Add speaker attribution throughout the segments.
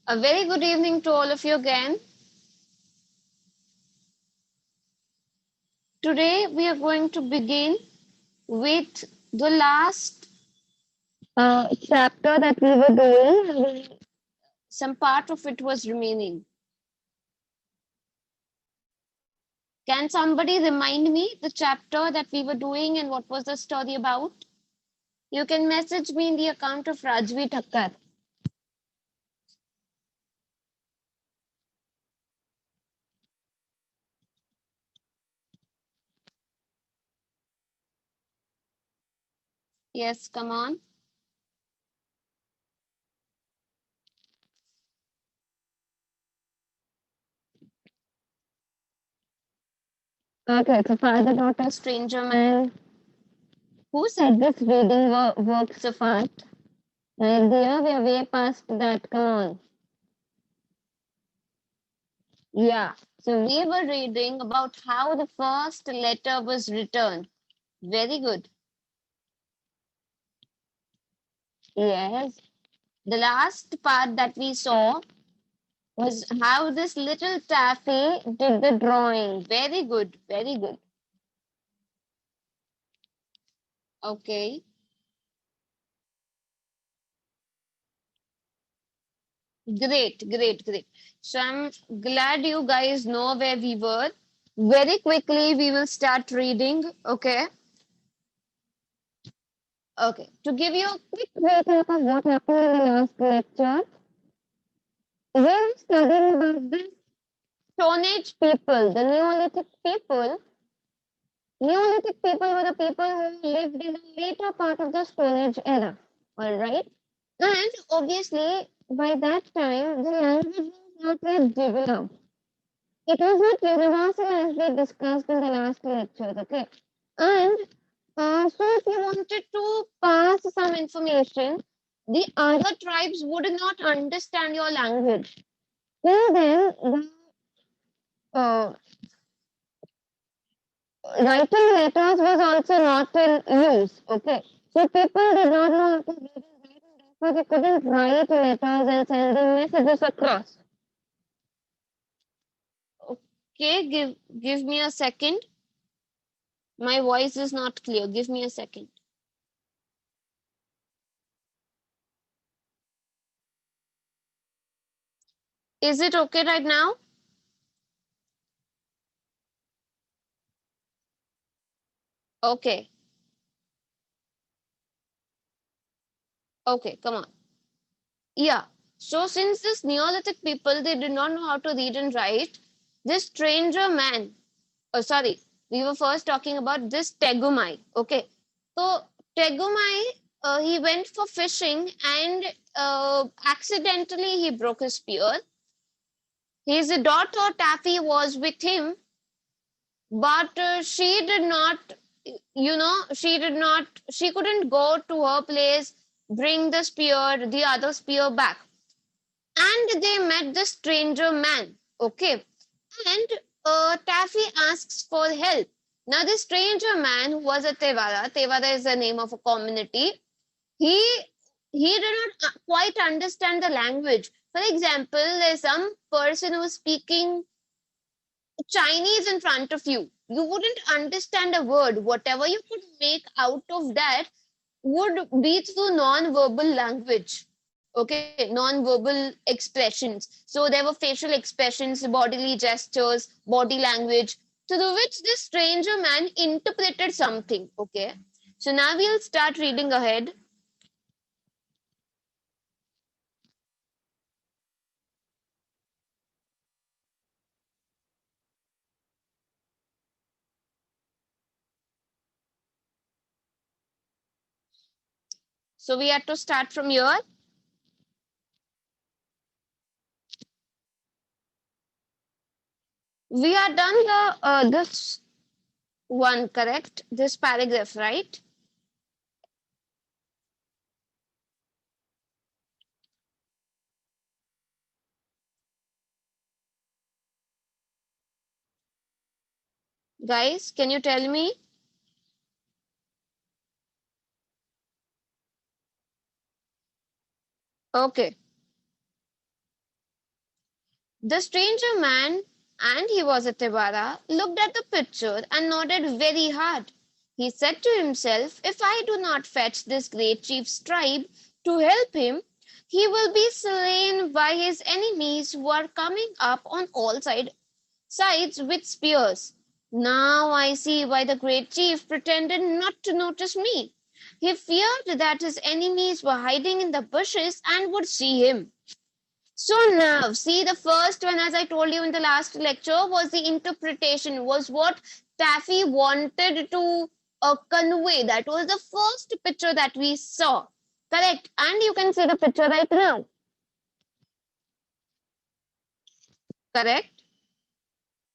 Speaker 1: A very good evening to all of you again. Today we are going to begin with the last chapter that we were doing. Some part of it was remaining. Can somebody remind me the chapter that we were doing and what was the story about? You can message me in the account of Rajvi Thakkar. Yes, come on. Okay, so father, daughter, stranger man. Who said this reading works of art? Dear, we are way past that. Come on. Yeah. So we were reading about how the first letter was written. Very good. Yes. The last part that we saw was how this little Taffy did the drawing. Very good. Very good. Okay. Great, great, great. So I'm glad you guys know where we were. Very quickly, we will start reading. Okay. Okay. To give you a quick recap of what happened in the last lecture, we were studying about the Stone Age people, the Neolithic people. Neolithic people were the people who lived in the later part of the Stone Age era. All right. And obviously, by that time, the language was not yet developed. It was not universal as we discussed in the last lecture. Okay. And so, if you wanted to pass some information, the other tribes would not understand your language. Till then, the writing letters was also not in use. Okay. So, people did not know how to read and write, and therefore they couldn't write letters and send them messages across. Okay, give me a second. My voice is not clear. Give me a second. Is it okay right now? Okay. Okay, come on. Yeah. So since this Neolithic people they did not know how to read and write, this stranger man, oh sorry, we were first talking about this Tegumai. Okay. So Tegumai, he went for fishing and accidentally he broke his spear. His daughter Taffy was with him, but she did not, she couldn't go to her place, bring the spear, the other spear back. And they met the stranger man. Okay. And Taffy asks for help. Now, the stranger man who was a Tevara, Tevara is the name of a community, he he did not quite understand the language. For example, there's some person who's speaking Chinese in front of you. You wouldn't understand a word. Whatever you could make out of that would be through non-verbal language. Okay, non-verbal expressions. So there were facial expressions, bodily gestures, body language, through which this stranger man interpreted something. Okay, so now we'll start reading ahead. So we have to start from here. We are done the this one, correct? This paragraph, right? Guys, can you tell me? Okay. The stranger man, and he was a Tebara, looked at the picture and nodded very hard. He said to himself, if I do not fetch this great chief's tribe to help him, he will be slain by his enemies who are coming up on all sides with spears. Now I see why the great chief pretended not to notice me. He feared that his enemies were hiding in the bushes and would see him. So now, see, the first one, as I told you in the last lecture, was the interpretation, was what Taffy wanted to convey. That was the first picture that we saw. Correct. And you can see the picture right now. Correct.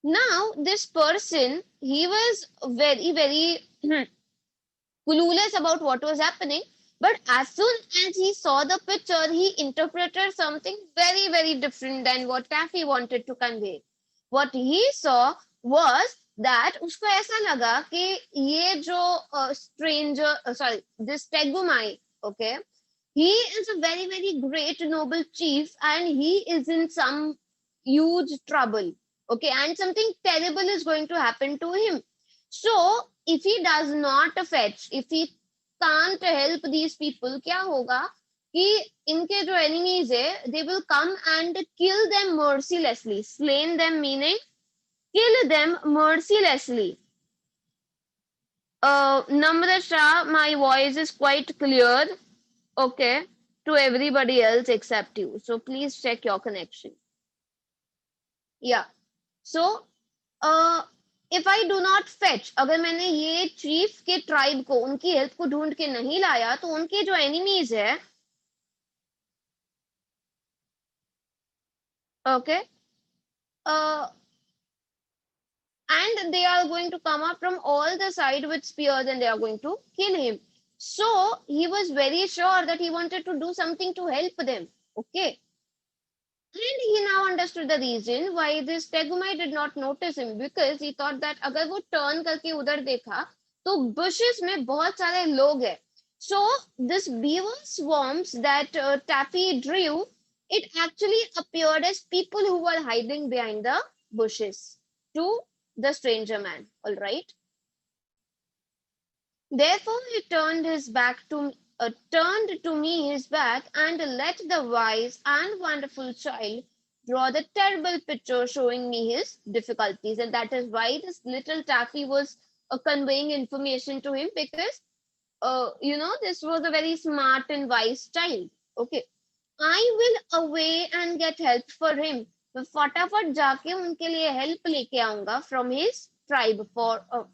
Speaker 1: Now, this person, he was very, very clueless about what was happening. But as soon as he saw the picture, he interpreted something very, very different than what Taffy wanted to convey. What he saw was that उसको ऐसा लगा कि ये जो stranger, sorry, this Tegumai, okay, he is a very, very great noble chief and he is in some huge trouble, okay, and something terrible is going to happen to him. So if he does not fetch, if he can't help these people, क्या होगा कि इनके जो enemies है, they will come and kill them mercilessly. Slain them meaning kill them mercilessly. Namrata Shah, my voice is quite clear, okay, to everybody else except you. So please check your connection. Yeah. So uh, if I do not fetch, अगर मैंने ये chief के tribe को उनकी help को ढूंढ के नहीं लाया तो उनके जो एनिमीज है, okay, uh, and they are going to come up from all the side with spears and they are going to kill him. So he was very sure that he wanted to do something to help them, okay. And he now understood the reason why this Tegumai did not notice him, because he thought that अगर वो turn करके उधर देखा तो bushes में बहुत सारे लोग हैं. So this beaver swarms that Taffy drew, it actually appeared as people who were hiding behind the bushes to the stranger man. All right. Therefore he turned to me his back and let the wise and wonderful child draw the terrible picture showing me his difficulties. And that is why this little Taffy was conveying information to him, because, this was a very smart and wise child. Okay. I will away and get help for him. मैं फटाफट जाके उनके लिए help लेके आऊंगा from his tribe,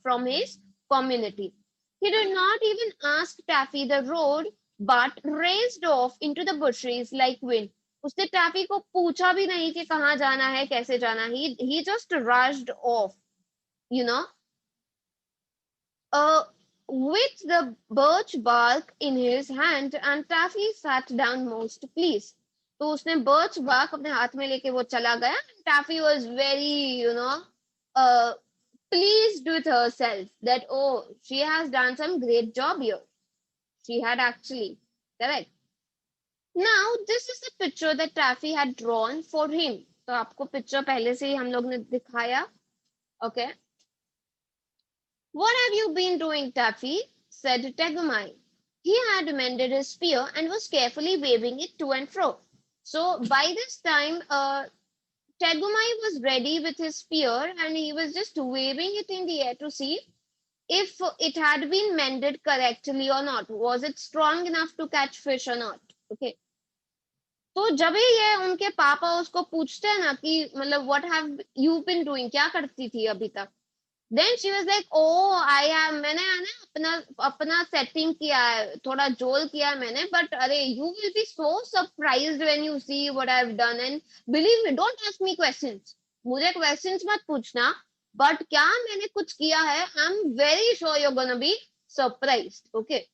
Speaker 1: from his community. He did not even ask Taffy the road, but raced off into the bushes like wind. उसने टैफी को पूछा भी नहीं कि कहाँ जाना है, कैसे जाना है. He just rushed off, you know, with the birch bark in his hand, and Taffy sat down most pleased. तो उसने birch bark अपने हाथ में लेके वो चला गया. Taffy was very, uh, pleased with herself that, oh, she has done some great job here. She had actually, correct. Now this is the picture that Taffy had drawn for him. तो आपको picture पहले से ही हम लोग ने दिखाया. Okay. What have you been doing, Taffy? Said Tegumai. He had mended his spear and was carefully waving it to and fro. So by this time, Tegumai was ready with his spear and he was just waving it in the air to see if it had been mended correctly or not. Was it strong enough to catch fish or not? Okay. तो जब भी ये उनके पापा उसको पूछते हैं ना कि मतलब what have you been doing, क्या करती थी अभी तक, then she was like, oh I have, मैंने है ना अपना अपना सेटिंग किया है, थोड़ा जोल किया है मैंने, बट अरे you will be so surprised when you see what I have done, and believe me, don't ask me questions, मुझे क्वेश्चंस मत पूछना, बट क्या मैंने कुछ किया है, I am very sure you are gonna be surprised. Okay.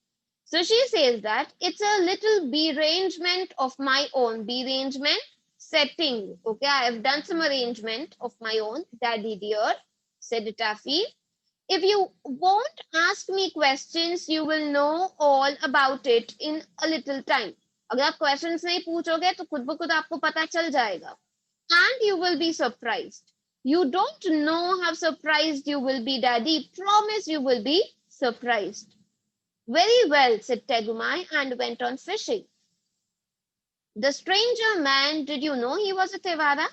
Speaker 1: So she says that it's a little rearrangement of my own. Rearrangement, setting. Okay, I have done some arrangement of my own, Daddy dear, said Taffy. If you won't ask me questions, you will know all about it in a little time. अगर आप questions नहीं पूछोगे तो खुद ब खुद आपको पता चल जाएगा. and you will be surprised. You don't know how surprised you will be, Daddy. Promise you will be surprised. Very well, said Tegumai and went on fishing. The stranger man, did you know he was a Tevara?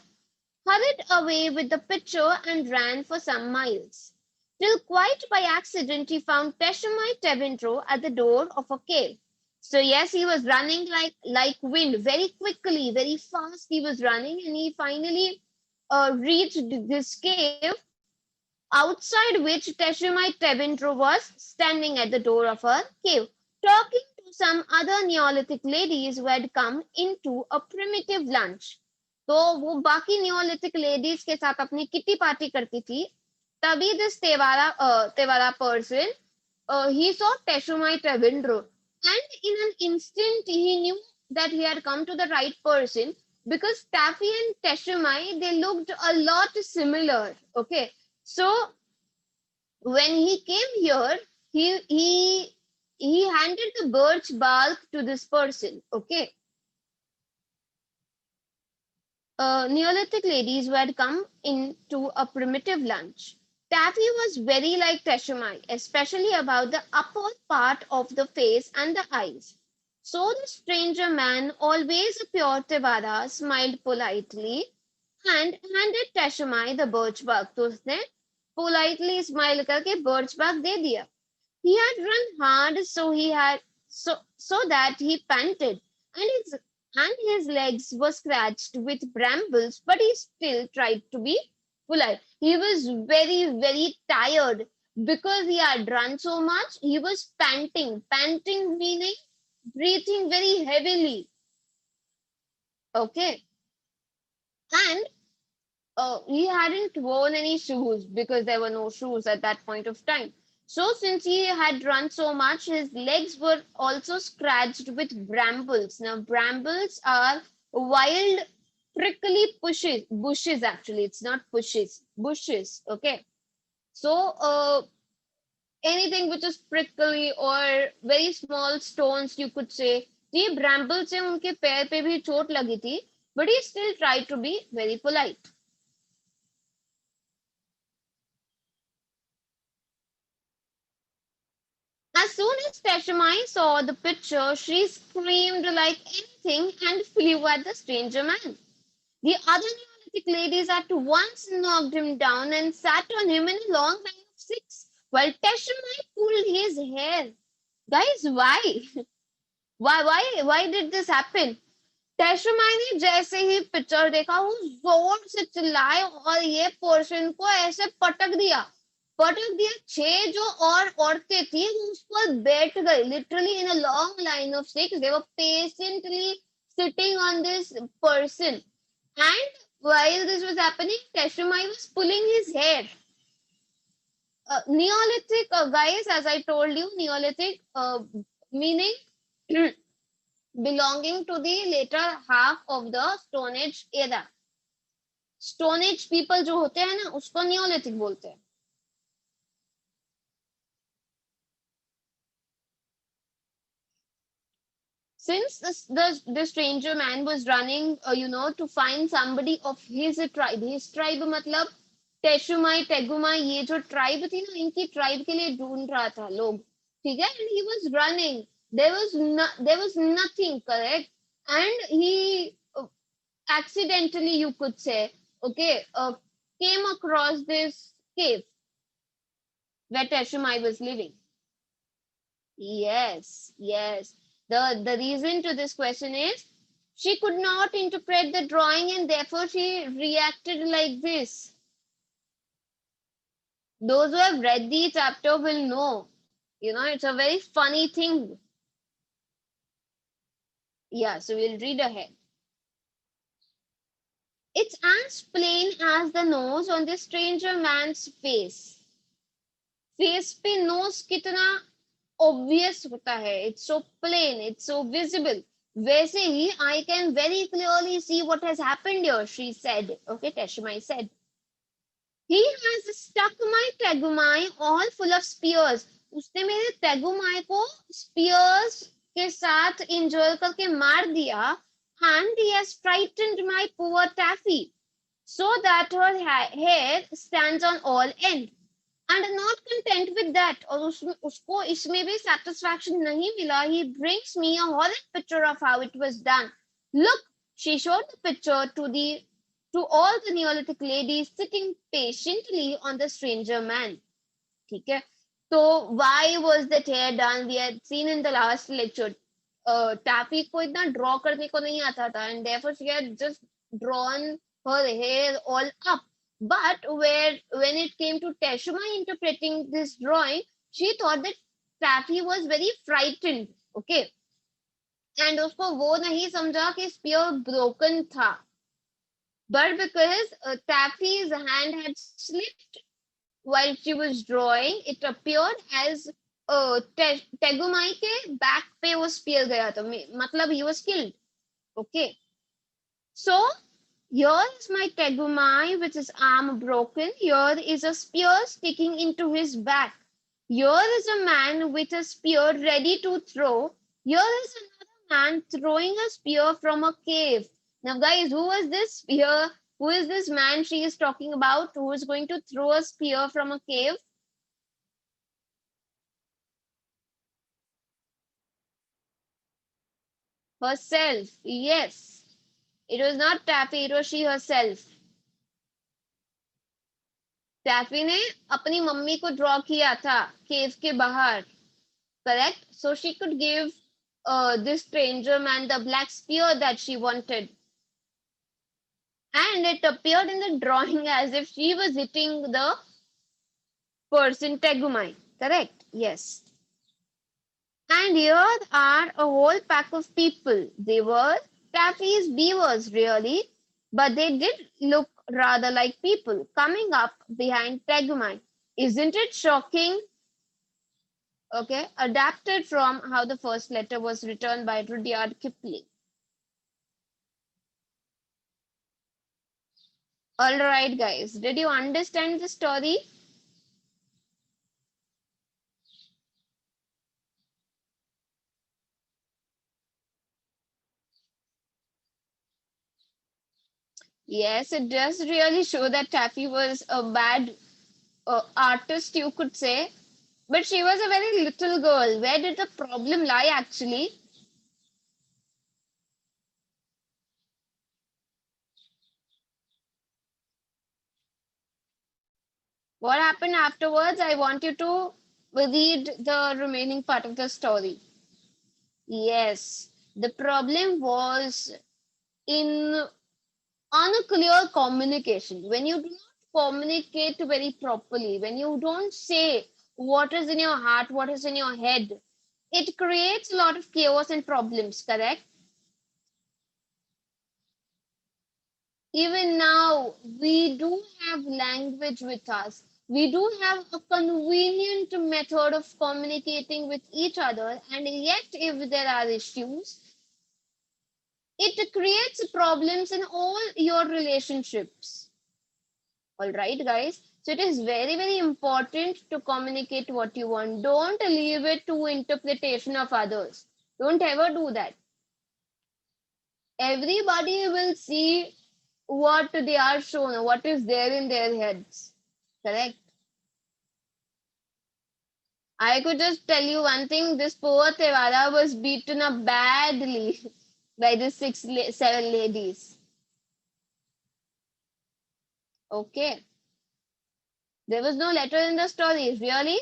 Speaker 1: Hurried away with the pitcher and ran for some miles. Till quite by accident he found Teshumai Tevindro at the door of a cave. So yes, he was running like wind, very quickly, very fast he was running, and he finally reached this cave, outside which Teshumai Tevindro was standing at the door of a cave, talking to some other Neolithic ladies who had come into a primitive lunch. तो वो बाकी Neolithic ladies के साथ अपनी kitty party करती थी. तभी this Tevara person, he saw Teshumai Tevindro, and in an instant he knew that he had come to the right person, because Taffy and Teshumai, they looked a lot similar. Okay, so when he came here, he handed the birch bark to this person. Okay, Neolithic ladies who had come into a primitive lunch. Taffy was very like Teshumai, especially about the upper part of the face and the eyes. So the stranger man, always a pure Tevara, smiled politely and handed Teshumai the birch bark. तो उसने politely smile करके birch bark दे दिया. He had run hard, so that he panted, and his legs were scratched with brambles, but he still tried to be polite. He was very, very tired because he had run so much. He was panting. Panting meaning breathing very heavily. Okay. And he hadn't worn any shoes because there were no shoes at that point of time. So, since he had run so much, his legs were also scratched with brambles. Now, brambles are wild, prickly bushes actually. It's not bushes, bushes. Okay. So, anything which is prickly or very small stones, you could say. ये bramble से उनके पैर पे भी चोट लगी थी, but he still tried to be very polite. As soon as Teshumai saw the picture, she screamed like anything and flew at the stranger man. The other Neolithic ladies at once knocked him down and sat on him in a long line of six, while Teshumai pulled his hair. Guys, why? Why did this happen? Teshumai ने जैसे ही picture देखा, वो जोर से चिल्लाए और ये portion को ऐसे पटक दिया. 6 जो और औरतें थी वो उस पर बैठ गई. Literally in a long line of 6, they were patiently sitting on this person. And while this was happening, Teshumai was pulling his hair. Neolithic, guys, as I told you, Neolithic meaning belonging to the later half of the Stone Age era. Stone Age people जो होते हैं ना, उसको Neolithic बोलते हैं. Since the stranger man was running, to find somebody of his tribe. His tribe मतलब Teshumai, Tegumai, ये जो tribe थी ना, इनकी tribe के लिए ढूंढ रहा था लोग. ठीक है? And he was running. There was nothing, correct? And he accidentally, you could say, okay, came across this cave where Teshumai was living. Yes, yes. The reason to this question is she could not interpret the drawing and therefore she reacted like this. Those who have read the chapter will know. It's a very funny thing. Yeah, so we'll read ahead. It's as plain as the nose on this stranger man's face. Face पे nose कितना obvious होता है. It's so plain, it's so visible. वैसे ही I can very clearly see what has happened here, she said. Okay, Teshumai said. He has stuck my Tegumai all full of spears. उसने मेरे Tegumai को spears के साथ injure करके मार दिया. And he has frightened my poor Taffy. so that her hair stands on all ends. And not content with that, और उसको इसमें भी satisfaction नहीं मिला, he brings me a horrid picture of how it was done. Look, she showed the picture to all the Neolithic ladies sitting patiently on the stranger man. ठीक है, so why was that hair done? We had seen in the last lecture, Taffy को इतना draw करने को नहीं आता था, and therefore she had just drawn her hair all up. But when it came to Teshuma interpreting this drawing, she thought that Taffy was very frightened. Okay, and उसको वो नहीं समझा कि spear broken था. But because Taffy's hand had slipped while she was drawing, it appeared as Tegumai के back पे वो spear गया था, मतलब he was killed. Okay, so here is my Tegumai with his arm broken. Here is a spear sticking into his back. Here is a man with a spear ready to throw. Here is another man throwing a spear from a cave. Now, guys, who was this spear? Who is this man she is talking about? Who is going to throw a spear from a cave? Herself. Yes. It was not Taffy, it was she herself. Taffy ने अपनी mummy को draw किया था केव के बाहर. Correct? So she could give this stranger man the black spear that she wanted. And it appeared in the drawing as if she was hitting the person Tegumai. Correct? Yes. And here are a whole pack of people. They were Taffy's beavers, really, but they did look rather like people coming up behind Tegumai. Isn't it shocking? Okay, adapted from how the first letter was written by Rudyard Kipling. All right, guys, did you understand the story? Yes, it does really show that Taffy was a bad artist, you could say. But she was a very little girl. Where did the problem lie, actually? What happened afterwards? I want you to read the remaining part of the story. Yes, the problem was in unclear communication. When you do not communicate very properly, when you don't say what is in your heart, what is in your head, it creates a lot of chaos and problems, correct? Even now, we do have language with us. We do have a convenient method of communicating with each other, and yet, if there are issues, it creates problems in all your relationships. All right, guys. So it is very, very important to communicate what you want. Don't leave it to interpretation of others. Don't ever do that. Everybody will see what they are shown, what is there in their heads. Correct? I could just tell you one thing, this poor Tewara was beaten up badly by the seven ladies. Okay. There was no letter in the story, really?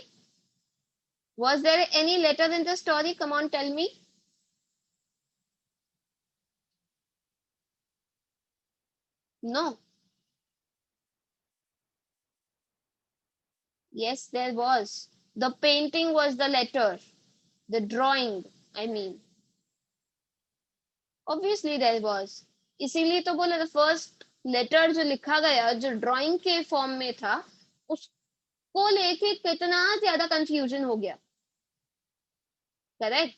Speaker 1: Was there any letter in the story? Come on, tell me. No. Yes, there was. The painting was the letter. The drawing, I mean. Obviously there was. इसीलिए तो बोला the first letter जो लिखा गया जो drawing के form में था उसको लेके कितना ज्यादा confusion हो गया. Correct?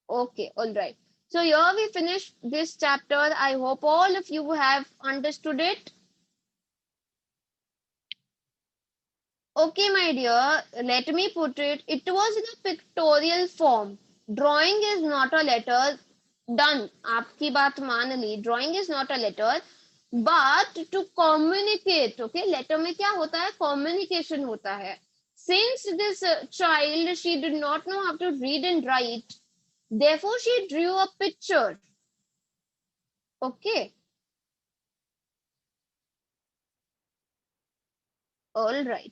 Speaker 1: Okay, all right. So here we finish this chapter. I hope all of you have understood it. Okay, my dear, let me put it. It was in a pictorial form. Drawing is not a letter. Done. आपकी बात मान ली. Drawing is not a letter. but to communicate. Okay, letter में क्या होता है, communication होता है. Since this child, she did not know how to read and write, therefore she drew a picture. Okay, all right.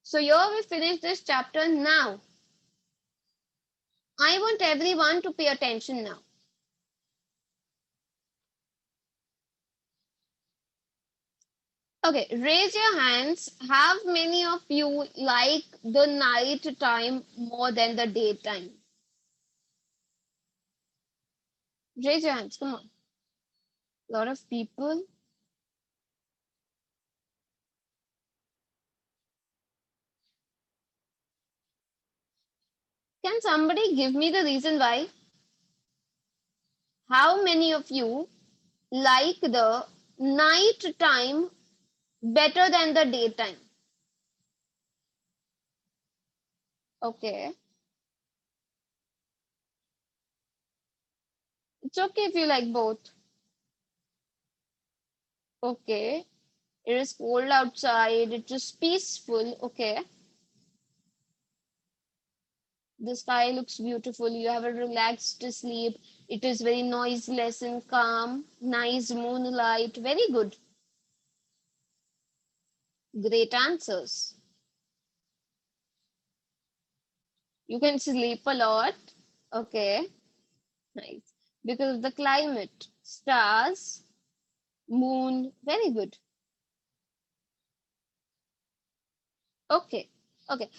Speaker 1: So here we finish this chapter. Now I want everyone to pay attention now. Okay, raise your hands. How many of you like the night time more than the daytime? Raise your hands. Come on. A lot of people. Can somebody give me the reason why? How many of you like the night time better than the daytime? Okay. It's okay if you like both. Okay. It is cold outside. It is peaceful. Okay. The sky looks beautiful. You have a relaxed sleep. It is very noiseless and calm. Nice moonlight. Very good. Great answers. You can sleep a lot. Okay. Nice. Because of the climate. Stars, moon. Very good. Okay. Okay.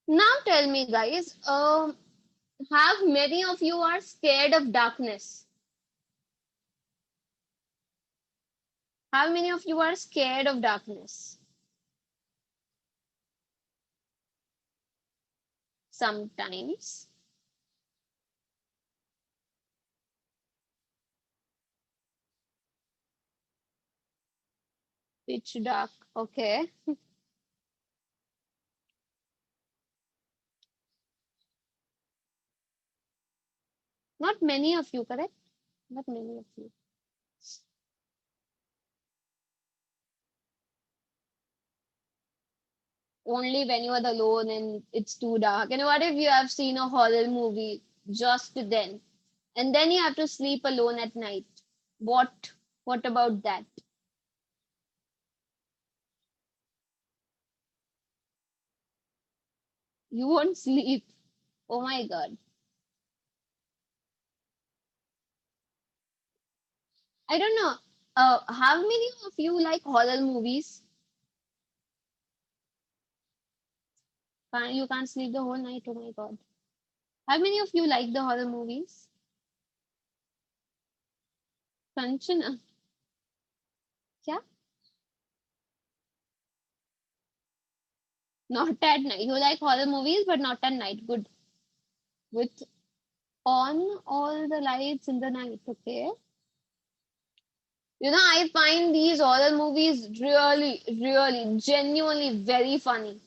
Speaker 1: Now tell me, guys, have many of you are scared of darkness? How many of you are scared of darkness? Sometimes. Pitch dark. Okay. Not many of you, correct? Not many of you. Only when you are alone and it's too dark. And what if you have seen a horror movie just then? And then you have to sleep alone at night. What? What about that? You won't sleep. Oh my God. I don't know. How many of you like horror movies? You can't sleep the whole night. Oh my God. How many of you like the horror movies? Kanchana. Yeah? Not at night. You like horror movies, but not at night. Good. With on all the lights in the night. Okay. I find these horror movies really, really, genuinely very funny.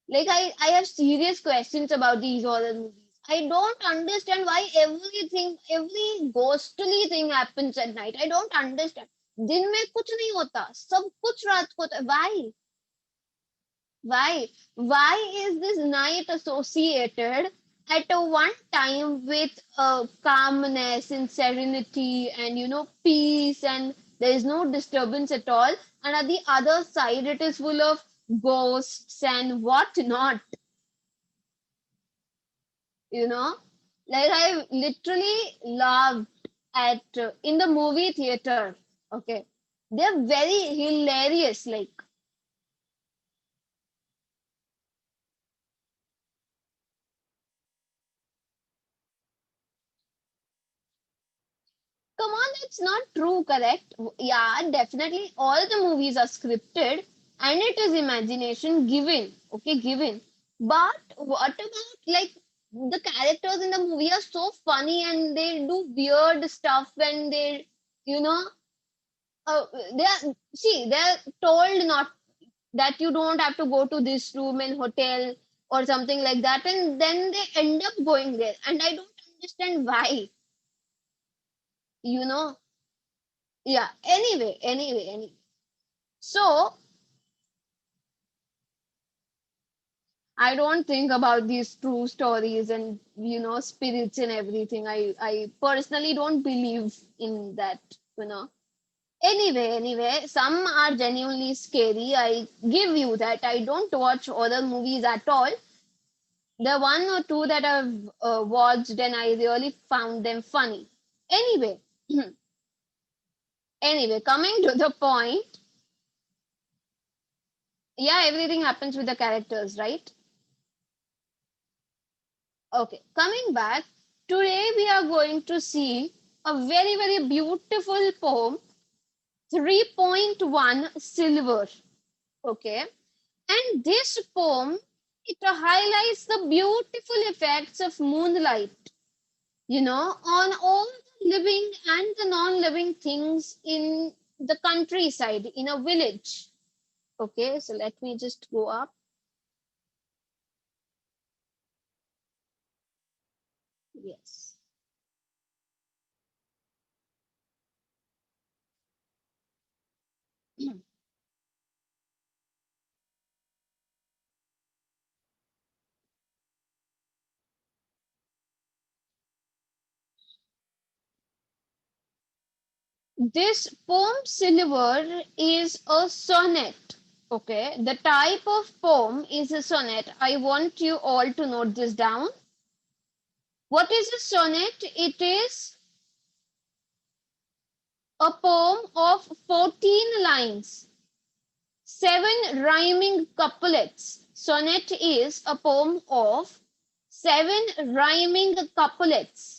Speaker 1: Like I have serious questions about these horror movies. I don't understand why every ghostly thing happens at night. I don't understand. दिन में कुछ नहीं होता, सब कुछ रात को होता है. Why? Why is this night associated at a one time with calmness and serenity and peace, and there is no disturbance at all, and at the other side it is full of ghosts and what not, you know like I literally loved at in the movie theater. Okay, they're very hilarious. Like, come on, that's not true, correct? Yeah, definitely all the movies are scripted and it is imagination given, okay, given. But what about like the characters in the movie are so funny and they do weird stuff when they, you know, they are, see, they're told not that you don't have to go to this room in hotel or something like that, and then they end up going there, and I don't understand why, you know. Yeah, anyway. So I don't think about these true stories and spirits and everything. I personally don't believe in that, you know. Anyway, some are genuinely scary. I give you that. I don't watch horror movies at all. The one or two that I've watched and I really found them funny. Anyway, anyway, coming to the point, yeah, everything happens with the characters, right? Okay, coming back, today we are going to see a very, very beautiful poem, 3.1 Silver. Okay, and this poem, it highlights the beautiful effects of moonlight, on all the living and the non-living things in the countryside, in a village. Okay, so let me just go up. Yes. This poem Silver is a sonnet. Okay, the type of poem is a sonnet. I want you all to note this down. What is a sonnet? It is a poem of 14 lines, 7 rhyming couplets. Sonnet is a poem of 7 rhyming couplets.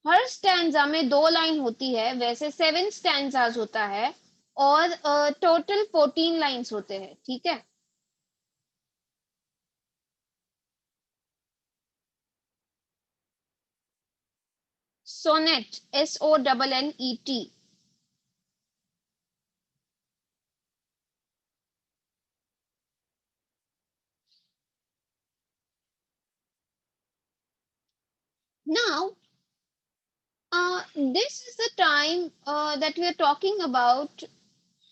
Speaker 1: Her stanza में 2 line होती है, वैसे 7 stanzas होता है और total 14 lines होते हैं, ठीक है। Sonnet, SONNET. Now, this is the time that we are talking about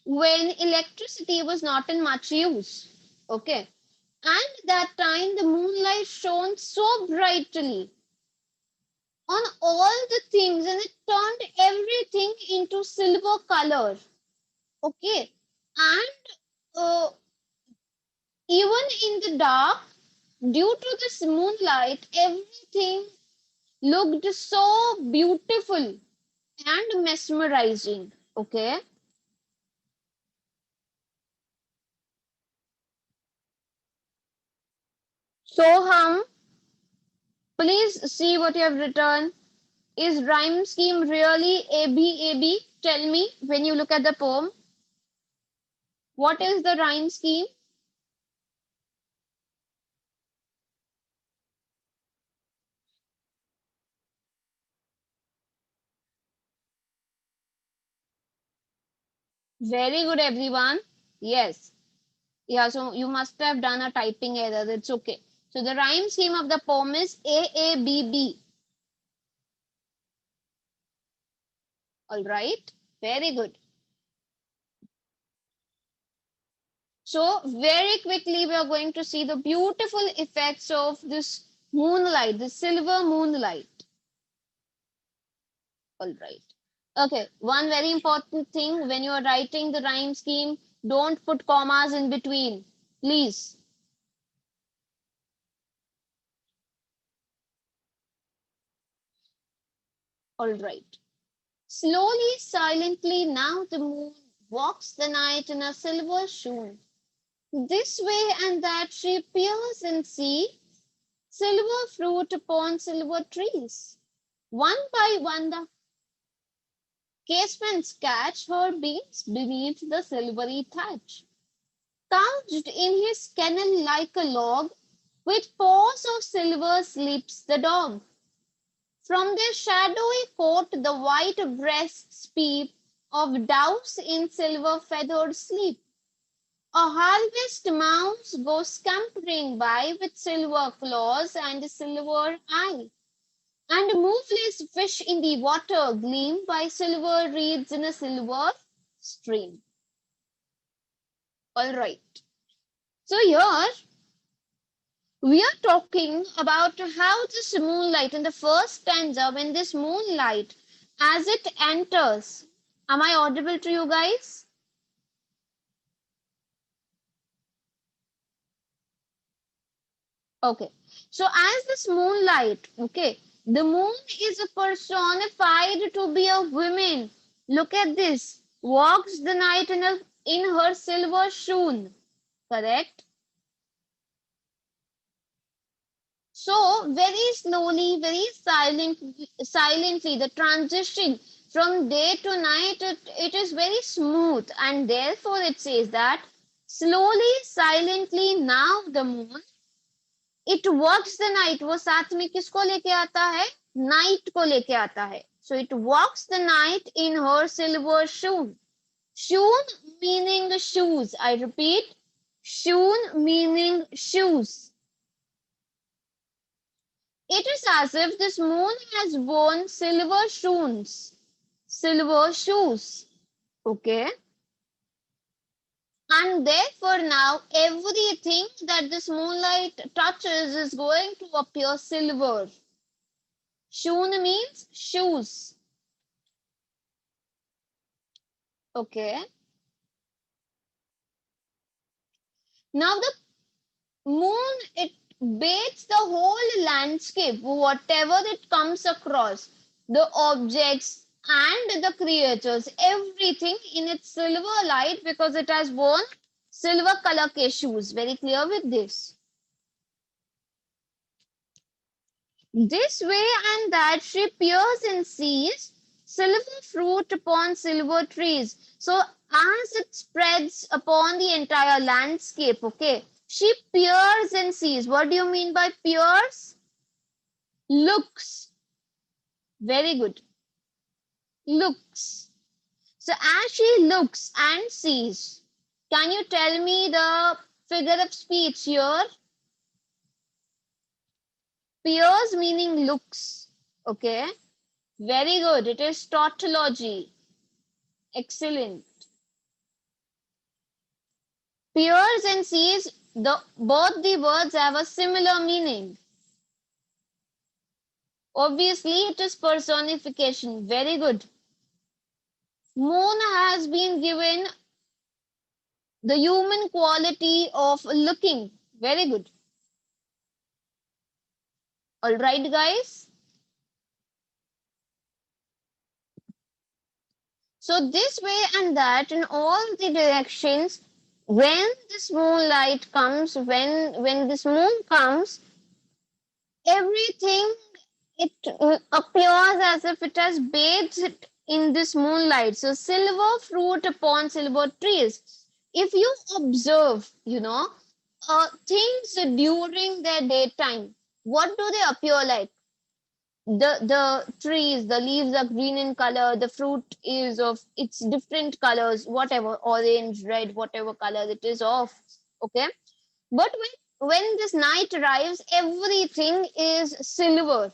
Speaker 1: when electricity was not in much use. Okay. And that time the moonlight shone so brightly on all the things and it turned everything into silver color. Okay. And even in the dark, due to this moonlight, everything looked so beautiful and mesmerizing. Okay. So, please see what you have written. Is rhyme scheme really ABAB? Tell me when you look at the poem. What is the rhyme scheme? Very good, everyone. Yes. Yeah, so you must have done a typing error. It's okay. So the rhyme scheme of the poem is AABB. All right. Very good. So very quickly, we are going to see the beautiful effects of this moonlight, the silver moonlight. All right. Okay. One very important thing when you are writing the rhyme scheme, don't put commas in between. Please. All right. Slowly, silently, now the moon walks the night in a silver shoon. This way and that she peers and sees silver fruit upon silver trees. One by one the casements catch her beams beneath the silvery thatch. Couched in his kennel like a log, with paws of silver sleeps the dog. From their shadowy coat the white breasts peep of doves in silver feathered sleep. A harvest mouse goes scampering by with silver claws and silver eye. And moveless fish in the water gleam by silver reeds in a silver stream. All right. So here we are talking about how this moonlight in the first stanza, when this moonlight as it enters. Am I audible to you guys? Okay. So as this moonlight, okay, the moon is personified to be a woman. Look at this. Walks the night in her silver shoon. Correct? So very slowly, very silently, the transition from day to night, it is very smooth, and therefore it says that slowly, silently, now the moon, it walks the night. वो साथ में किसको लेके आता है? Night को लेके आता है. So it walks the night in her silver shoon. Shoon meaning shoes. I repeat, shoon meaning shoes. It is as if this moon has worn silver shoes. Silver shoes. Okay. And therefore now everything that this moonlight touches is going to appear silver. Shoon means shoes. Okay. Now the moon, it bathes the whole landscape, whatever it comes across, the objects and the creatures, everything in its silver light because it has worn silver color ke shoes. Very clear with this. This way and that she peers and sees silver fruit upon silver trees. So as it spreads upon the entire landscape, okay, she peers and sees. What do you mean by peers? Looks. Very good. Looks. So as she looks and sees, can you tell me the figure of speech here? Peers meaning looks. Okay. Very good. It is tautology. Excellent. Peers and sees, both the words have a similar meaning. Obviously, it is personification. Very good. Moon has been given the human quality of looking. Very good. All right, guys. So this way and that in all the directions, when this moonlight comes, when this moon comes, everything it appears as if it has bathed in this moonlight. So silver fruit upon silver trees. If you observe, things during their daytime, what do they appear like? The trees, the leaves are green in color, the fruit is of its different colors, whatever, orange, red, whatever color it is of. Okay. But when this night arrives, everything is silver.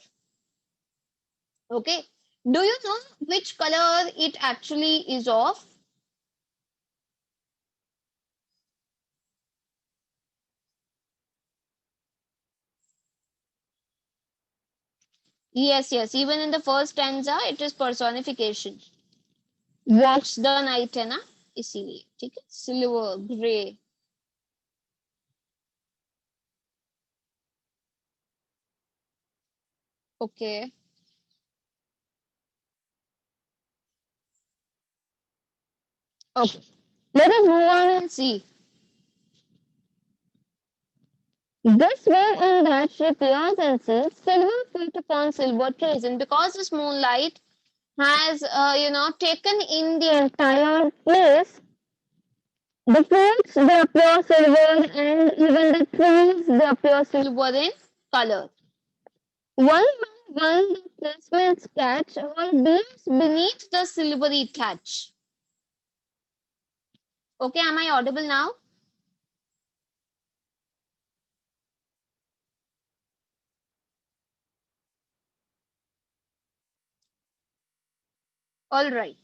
Speaker 1: Okay. Do you know which color it actually is of? Yes, yes. Even in the first stanza, it is personification. Walks the night है ना इसीलिए ठीक है silver grey okay okay let us move on and see this way and that she appears and sees silver feet upon silver trees and because this moonlight has taken in the entire place. The fruits, they appear silver, and even the trees, they appear silver in color. One by one, the placements catch or beams beneath the silvery thatch. Okay, am I audible now? All right.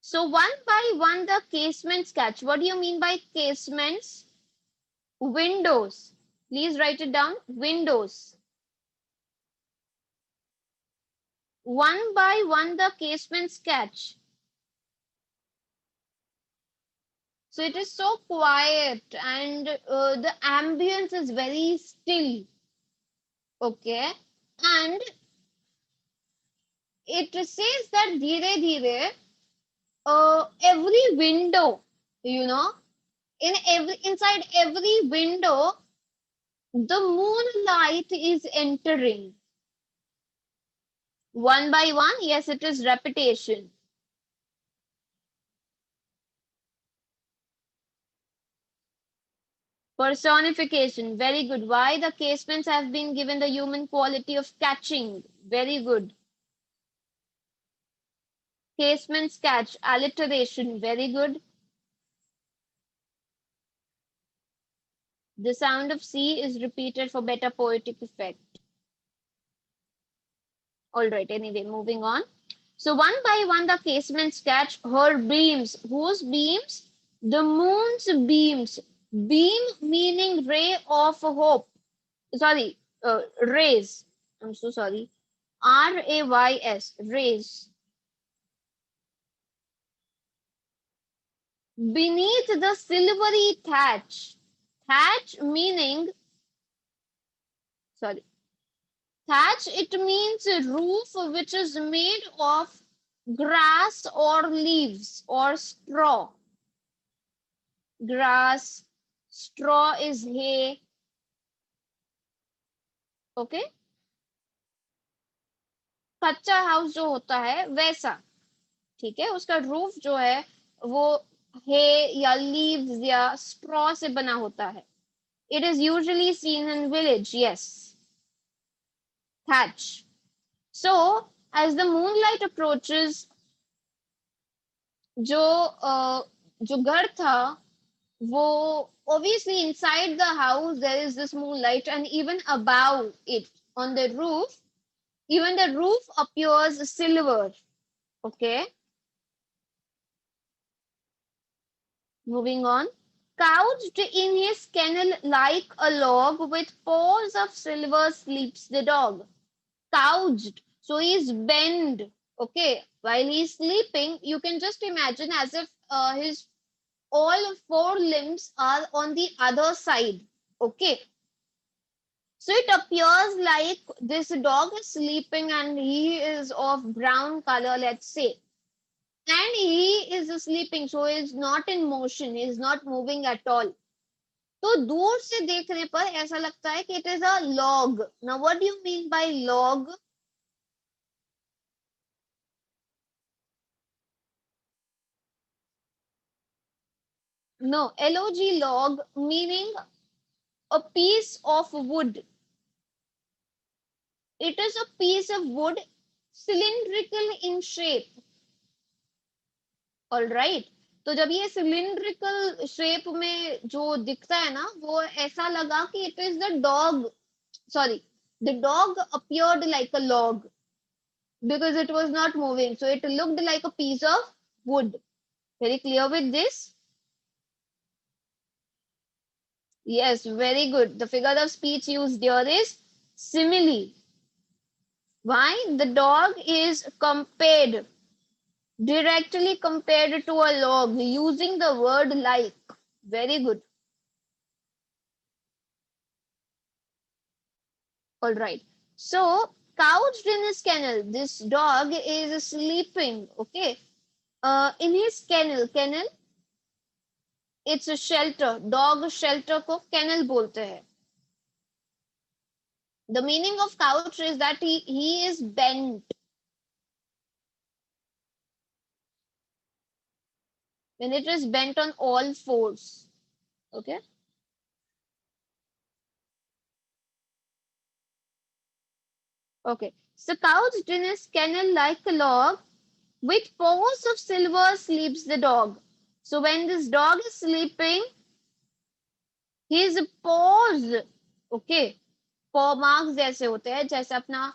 Speaker 1: So one by one, the casements catch. What do you mean by casements? Windows. Please write it down. Windows. One by one, the casements catch. So it is so quiet and the ambience is very still. Okay. And it says that dheere dheere, every window, you know, inside every window, the moonlight is entering. One by one, yes, it is repetition. Personification, very good. Why the casements have been given the human quality of catching? Very good. Casements catch, alliteration, very good. The sound of C is repeated for better poetic effect. All right, anyway, moving on. So one by one, the casements catch her beams. Whose beams? The moon's beams. Beam meaning ray of hope. Sorry, rays. I'm so sorry. RAYS, rays. Beneath the silvery thatch. Thatch meaning, sorry, thatch, it means a roof which is made of grass or leaves or straw. Grass, straw is hay. Okay. कच्चा house जो होता है वैसा, ठीक है, उसका roof जो है वो हे या लीव्स या स्ट्रॉ से बना होता है. It is usually seen in village, yes. Thatch. So, as the moonlight approaches, जो जो घर था वो, obviously inside the house there is this moonlight, and even above it on the roof, even the roof appears silver. Okay, moving on. Couched in his kennel like a log with paws of silver sleeps the dog. Couched, so he's bent. Okay, while he's sleeping, you can just imagine as if his all four limbs are on the other side. Okay, so it appears like this dog is sleeping and he is of brown color, let's say, and he is sleeping, so he is not in motion, he is not moving at all. तो दूर से देखने पर ऐसा लगता है कि it is a log. Now what do you mean by log? No, log, log meaning a piece of wood. It is a piece of wood, cylindrical in shape. All right. तो जब ये सिलिंड्रिकल शेप में जो दिखता है ना, वो ऐसा लगा कि it is the dog, sorry, the dog appeared like a log because it was not moving, so it looked like a piece of wood. Very clear with this? Yes, very good. The figure of speech used here is simile. Why? The dog is compared, directly compared to a log using the word like. Very good. All right. So, couched in his kennel, this dog is sleeping. Okay. In his kennel, kennel, it's a shelter. Dog shelter को kennel बोलते हैं. The meaning of couch is that he is bent. When it is bent on all fours. Okay. Okay. So couched in his kennel like a log, with paws of silver sleeps the dog. So when this dog is sleeping, his paws, okay, paw marks जैसे होते हैं, जैसे अपना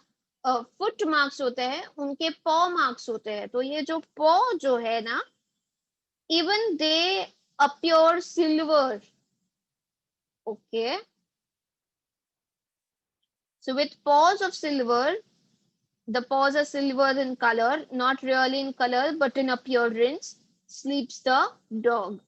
Speaker 1: foot marks होते हैं, उनके पॉ marks होते हैं. तो ये जो पॉ जो है ना, even they appear silver. Okay, so with paws of silver, the paws are silver in color, not really in color but in appearance, sleeps the dog.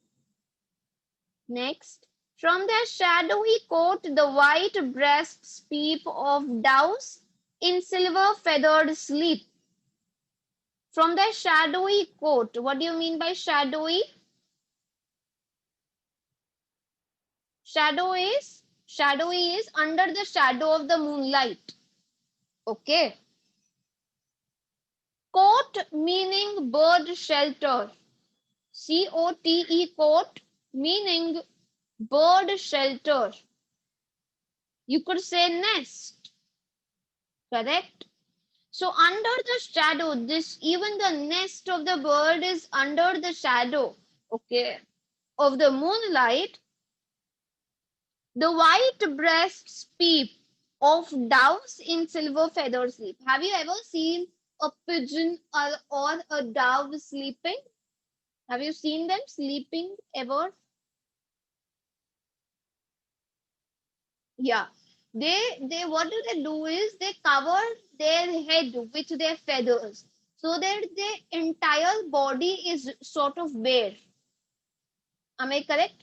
Speaker 1: Next, from their shadowy coat, the white breasts peep of doves in silver feathered sleep. From their shadowy coat, what do you mean by shadowy? Shadowy is under the shadow of the moonlight. Okay. Coat meaning bird shelter. COTE, coat meaning bird shelter. You could say nest, correct? So under the shadow, this even the nest of the bird is under the shadow, okay, of the moonlight. The white breasts peep of doves in silver feather sleep. Have you ever seen a pigeon or a dove sleeping? Have you seen them sleeping ever? Yeah. They what do they do is they cover their head with their feathers so that their entire body is sort of bare. Am I correct?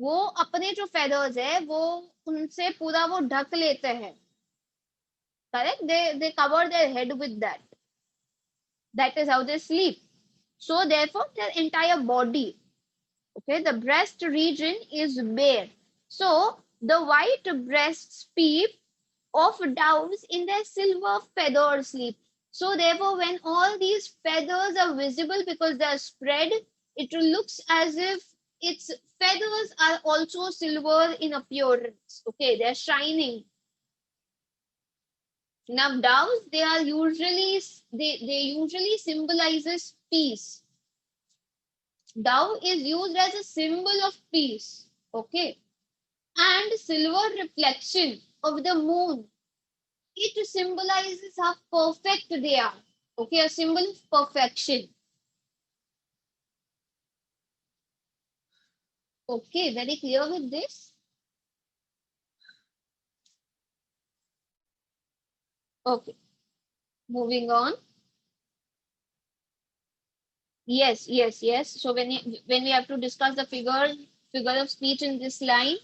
Speaker 1: वो अपने जो feathers है वो उनसे पूरा वो ढक लेते हैं. Correct? They cover their head with that. That is how they sleep. So therefore their entire body, okay, the breast region is bare. So the white breasts peep of doves in their silver feathered sleep. So therefore, when all these feathers are visible because they are spread, it looks as if its feathers are also silver in appearance. Okay, they are shining. Now doves, they usually symbolizes peace. Dove is used as a symbol of peace. Okay, and silver reflection of the moon, it symbolizes how perfect they are. Okay, a symbol of perfection. Okay, very clear with this? Okay, moving on. Yes, yes, yes. So when we have to discuss the figure of speech in this line,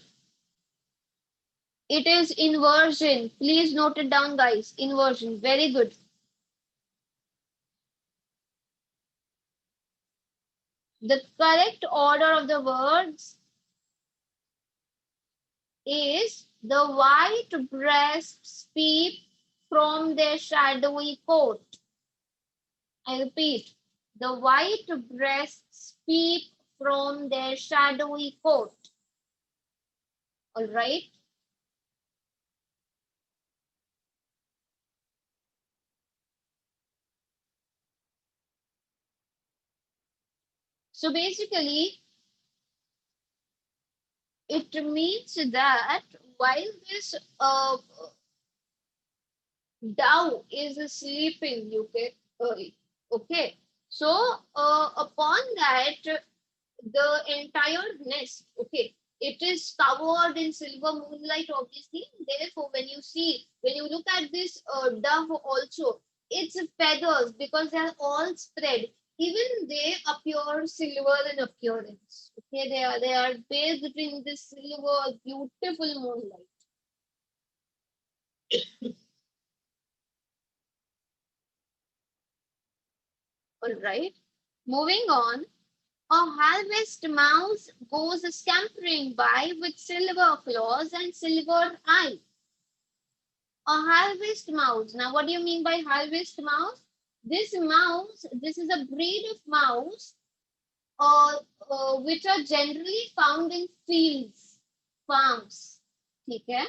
Speaker 1: it is inversion. Please note it down, guys. Inversion. Very good. The correct order of the words is the white breasts peep from their shadowy coat. I repeat, the white breasts peep from their shadowy coat. All right. So basically, it means that while this dove is sleeping, okay. So upon that, the entire nest, okay, it is covered in silver moonlight, obviously. Therefore, when you look at this dove also, its feathers, because they are all spread, even they appear silver in appearance. Okay, they are bathed in this silver, beautiful moonlight. All right. Moving on, a harvest mouse goes scampering by with silver claws and silver eyes. A harvest mouse. Now, what do you mean by harvest mouse? This is a breed of mouse which are generally found in fields, farms. Okay?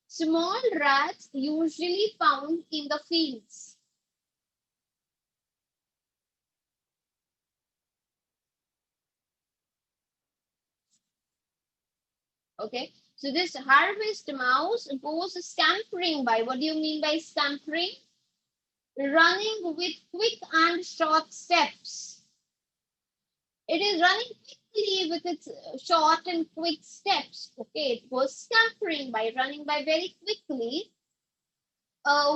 Speaker 1: Small rats usually found in the fields. Okay? So this harvest mouse goes scampering by. What do you mean by scampering? running with quick and short steps. It is running quickly with its short and quick steps. Okay, it was scampering by running by very quickly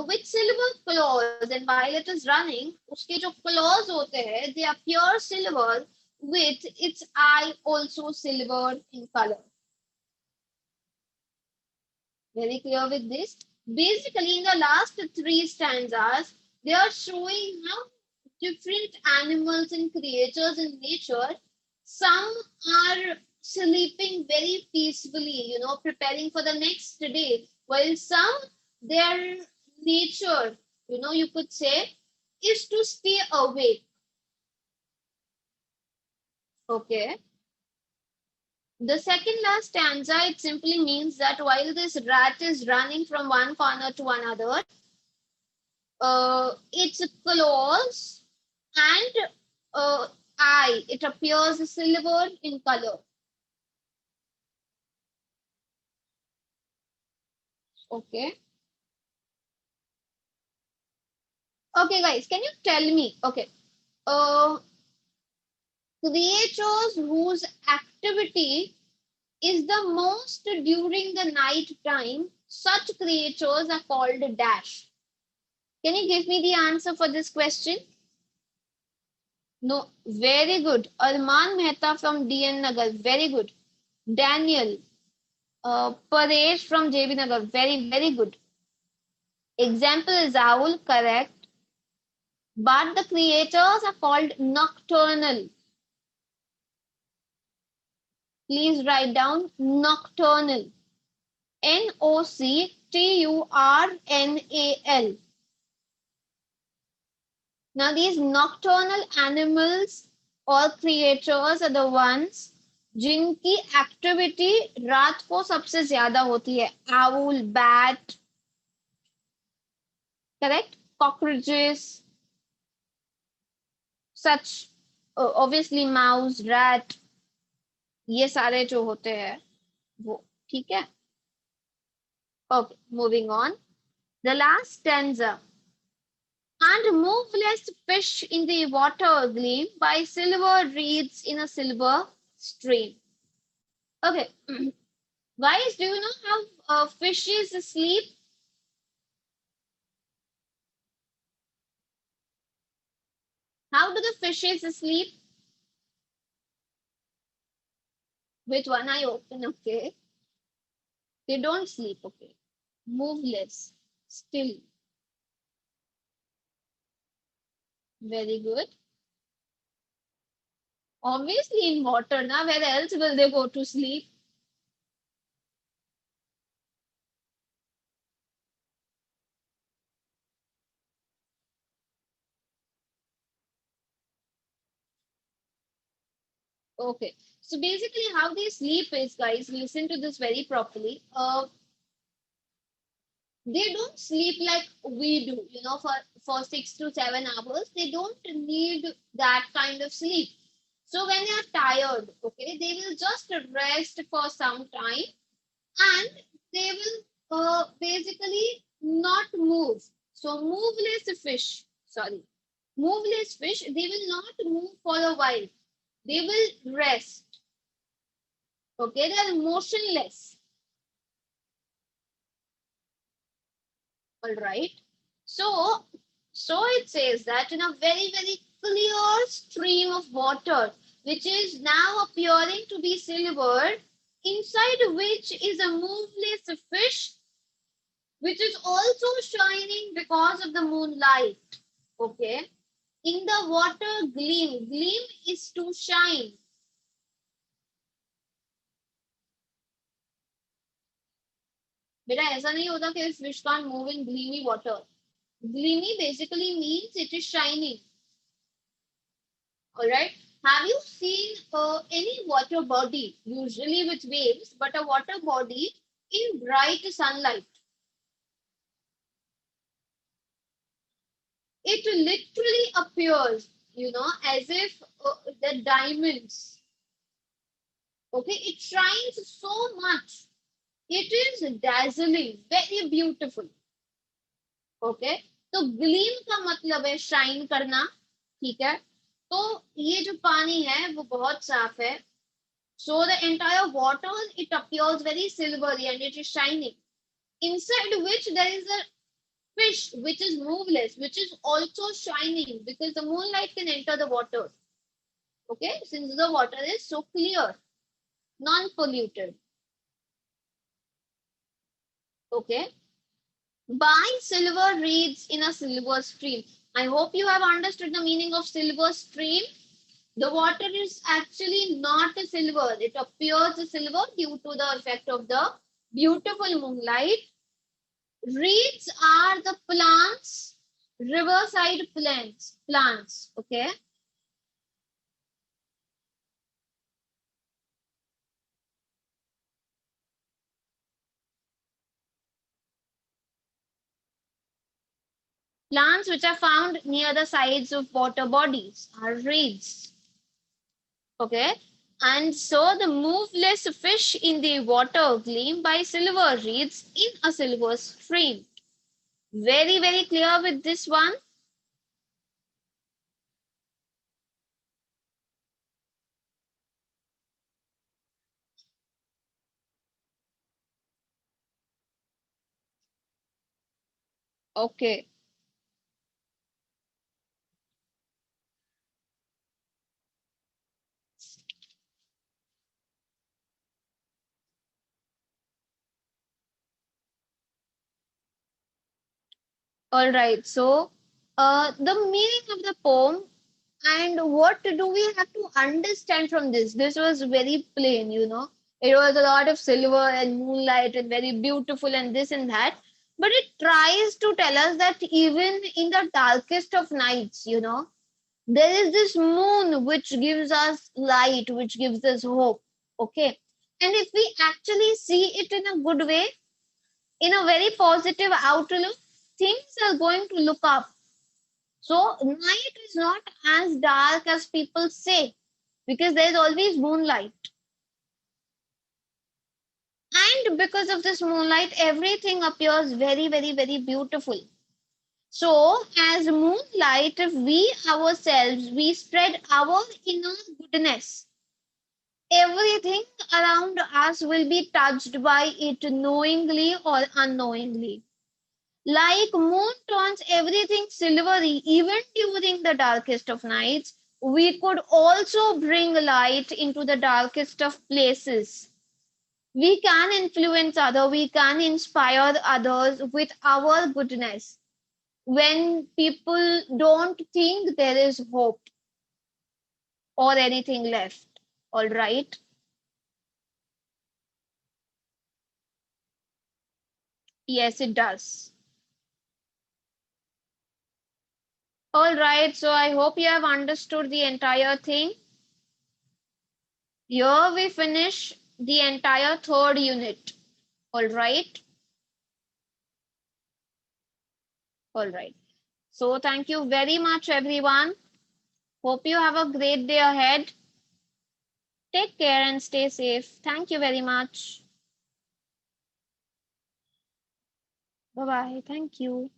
Speaker 1: with silver claws, and while it is running, उसके जो claws होते हैं, they appear silver with its eye also silver in color. Very clear with this. Basically, in the last three stanzas, they are showing how different animals and creatures in nature, some are sleeping very peacefully, preparing for the next day, while some, their nature, you could say, is to stay awake. Okay. The second last stanza, it simply means that while this rat is running from one corner to another, its claws and eye, it appears silver in color. Okay. Okay, guys, can you tell me? Okay. Uh, Creatures whose activity is the most during the night time, such creatures are called dash. Can you give me the answer for this question? No, very good. Arman Mehta from DN Nagar, very good. Daniel, Paresh from JB Nagar, very, very good. Example is owl, correct. But the creatures are called nocturnal. Please write down nocturnal. Nocturnal. Now, these nocturnal animals or creatures are the ones जिनकी activity रात को सबसे ज्यादा होती है. Owl, bat, correct? Cockroaches, such obviously mouse, rat, ये सारे जो होते हैं वो. ठीक है. Okay, moving on. The last stanza. And moveless fish in the water gleam by silver reeds in a silver stream. Okay, guys, do you know how fishes sleep? How do the fishes sleep? With one eye open, okay. They don't sleep, okay. Moveless, still. Very good. Obviously in water, now where else will they go to sleep? Okay. So basically how they sleep is, guys, listen to this very properly. They don't sleep like we do, for 6 to 7 hours. They don't need that kind of sleep. So when they are tired, okay, they will just rest for some time and they will basically not move. So moveless fish, they will not move for a while. They will rest. Okay, they are motionless. All right. So, it says that in a very, very clear stream of water, which is now appearing to be silver, inside which is a moveless fish, which is also shining because of the moonlight. Okay. In the water, gleam. Gleam is to shine. बेटा ऐसा नहीं होता कि fish can't move in gleamy water. Gleamy basically means it is shining. All right. Have you seen any water body, usually with waves, but a water body in bright sunlight? It literally appears, as if the diamonds. Okay, it shines so much. It is dazzling, very beautiful. Okay, तो gleam का मतलब है shine करना, ठीक है। तो ये जो पानी है वो बहुत साफ है। So the entire water, it appears very silvery and it is shining. Inside which there is a fish which is moveless, which is also shining because the moonlight can enter the water. Okay, since the water is so clear, non-polluted. Okay, buy silver reeds in a silver stream. I hope you have understood the meaning of silver stream. The water is actually not a silver. It appears a silver due to the effect of the beautiful moonlight. Reeds are the plants, riverside plants. Okay. Plants which are found near the sides of water bodies are reeds. Okay. And so the moveless fish in the water gleam by silver reeds in a silver stream. Very, very clear with this one. Okay. All right. So, the meaning of the poem and what do we have to understand from this? This was very plain, you know. It was a lot of silver and moonlight and very beautiful and this and that. But it tries to tell us that even in the darkest of nights, you know, there is this moon which gives us light, which gives us hope. Okay. And if we actually see it in a good way, in a very positive outlook, things are going to look up. So night is not as dark as people say because there is always moonlight. And because of this moonlight, everything appears very, very, very beautiful. So, as moonlight, if we ourselves, we spread our inner goodness, everything around us will be touched by it knowingly or unknowingly. Like moon turns everything silvery even during the darkest of nights, we could also bring light into the darkest of places. We can influence others, we can inspire others with our goodness. When people don't think there is hope or anything left. All right. Yes, it does. All right. So I hope you have understood the entire thing. Here we finish the entire third unit. All right. All right. So thank you very much, everyone. Hope you have a great day ahead. Take care and stay safe. Thank you very much. Bye bye. Thank you.